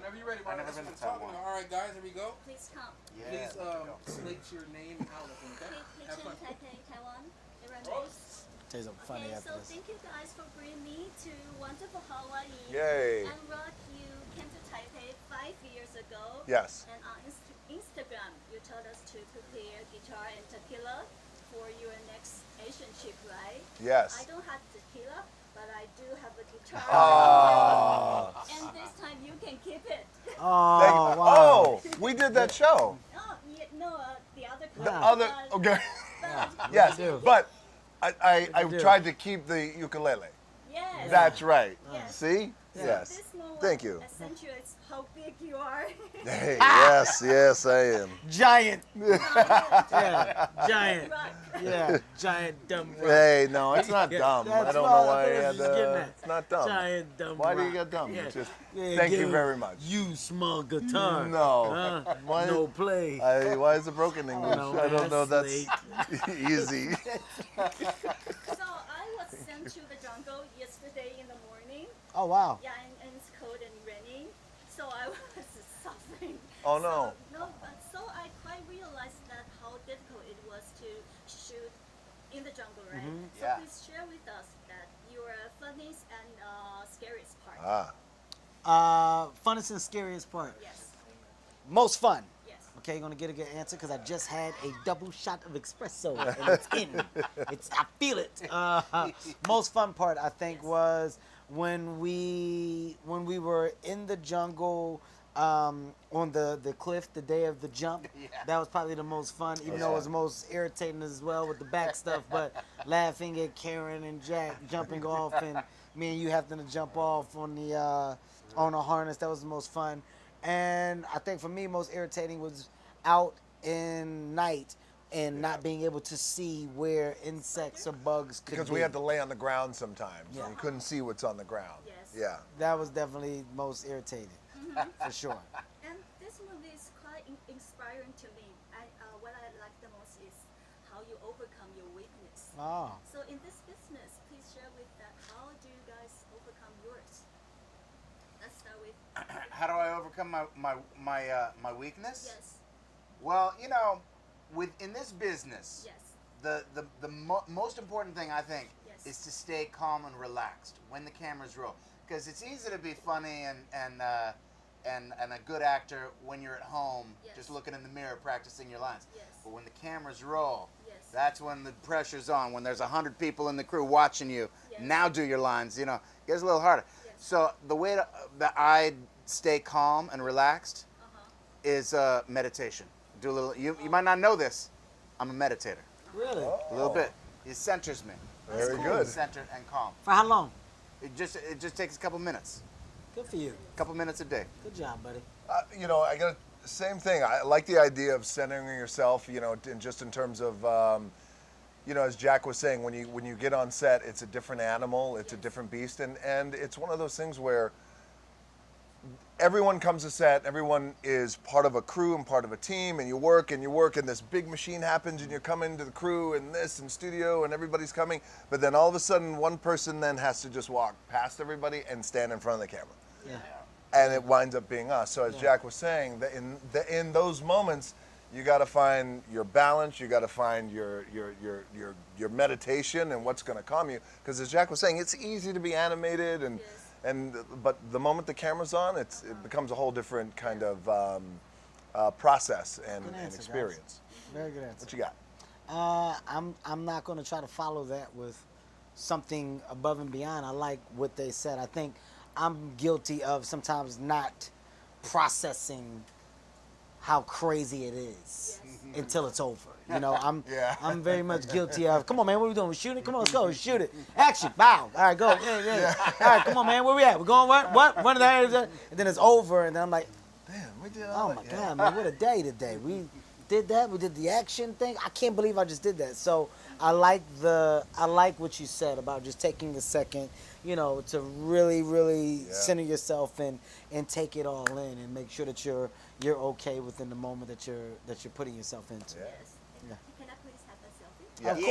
Whenever you're ready, I've Mark. never been to Talking. Taiwan. All right, guys, here we go. Please come. Yeah. Please slate your name and outlet for me, okay? Have Kitchen fun. Taipei, Taiwan. Say something funny Okay, after so this. thank you guys for bringing me to wonderful Hawaii. Yay. And Rock, you came to Taipei 5 years ago. Yes. And on Instagram, you told us to prepare guitar and tequila for your next Asian trip, right? Yes. I don't have tequila, but I do have a guitar. Oh. And this time you can keep it. Oh, wow. Oh, we did that show. Oh, yeah, no, the other The car. other, okay. But, Yes, do. but I do. tried to keep the ukulele. yes. That's right. Yes. See? Yeah. Yes. This moment Thank you. accentuates how big you are. Hey, yes, yes, I am. Giant. Giant. Yeah, giant. Rock. Yeah, giant dumb rock. Hey, no, it's not dumb. I That's don't what know I why I was had just getting at. It's not dumb. Giant dumb Why do you rock. get dumb? Yeah. It's just, Yeah, thank you give very much. You small guitar. No. Huh? Why- No play. Why is it broken English? know, I don't know. man. That's easy. So I was sent to the jungle yesterday in the morning. Oh, wow. Yeah, and it's cold and raining. So I was suffering. Oh, no. So I quite realized that how difficult it was to shoot in the jungle, right? So Yeah. please share with us that your funniest and scariest part. Funnest and scariest part. Yes. Most fun. Yes. Okay, you're gonna get a good answer because I just had a double shot of espresso and it's in. I feel it. Most fun part I think was when we were in the jungle on the cliff the day of the jump. Yeah. That was probably the most fun, even though it was most irritating as well with the back stuff. But laughing at Karen and Jack jumping off and me and you having to jump off on a harness, that was the most fun. And I think for me, most irritating was out in night and not being able to see where insects or bugs could Because be. we had to lay on the ground sometimes. Yeah. And you couldn't see what's on the ground. Yes. Yeah. That was definitely most irritating, for sure. And this movie is quite inspiring to me. What I like the most is how you overcome your weakness. Oh. So in this business, please share with that. How do you guys overcome yours? Let's start with. How do I overcome my weakness? Yes. Well, you know, in this business, Yes. the most important thing I think Yes. is to stay calm and relaxed when the cameras roll, because it's easy to be funny and a good actor when you're at home, Yes. just looking in the mirror practicing your lines. Yes. But when the cameras roll, Yes. that's when the pressure's on. When there's 100 people in the crew watching you, Yes. now do your lines. You know, it gets a little harder. Yes. So the way that I stay calm and relaxed Uh-huh. is meditation. Do a little. You might not know this. I'm a meditator. Really? A little bit. It centers me. Very good. Centered and calm. For how long? It just takes a couple minutes. Good for you. A couple minutes a day. Good job, buddy. You know, I got the same thing. I like the idea of centering yourself. You know, just in terms of, you know, as Jack was saying, when you get on set, it's a different animal, it's a different beast, and it's one of those things where everyone comes to set, everyone is part of a crew and part of a team, and you work, and this big machine happens, and you're coming to the crew and this and studio, and everybody's coming, but then all of a sudden, one person then has to just walk past everybody and stand in front of the camera. Yeah. And it winds up being us. So as Jack was saying, in those moments, you got to find your balance. You got to find your meditation and what's going to calm you. Because as Jack was saying, it's easy to be animated, but the moment the camera's on, it becomes a whole different kind of process and answer, experience. Very good answer. What you got? I'm not going to try to follow that with something above and beyond. I like what they said. I think I'm guilty of sometimes not processing how crazy it is until it's over. You know, I'm very much guilty of, come on, man, what are we doing? We shooting? Come on, let's go, shoot it. Action, bow. All right, go. Yeah. All right, come on, man, where we at? We're going, what? One of the areas, and then it's over, and then I'm like, Damn, we did all oh my God, man, what a day today. We did that, we did the action thing. I can't believe I just did that. So I like what you said about just taking a second, you know, to really center yourself and take it all in and make sure that you're okay within the moment that you're putting yourself into. Yes. Yeah. Can I please have a selfie? Yeah. Of course.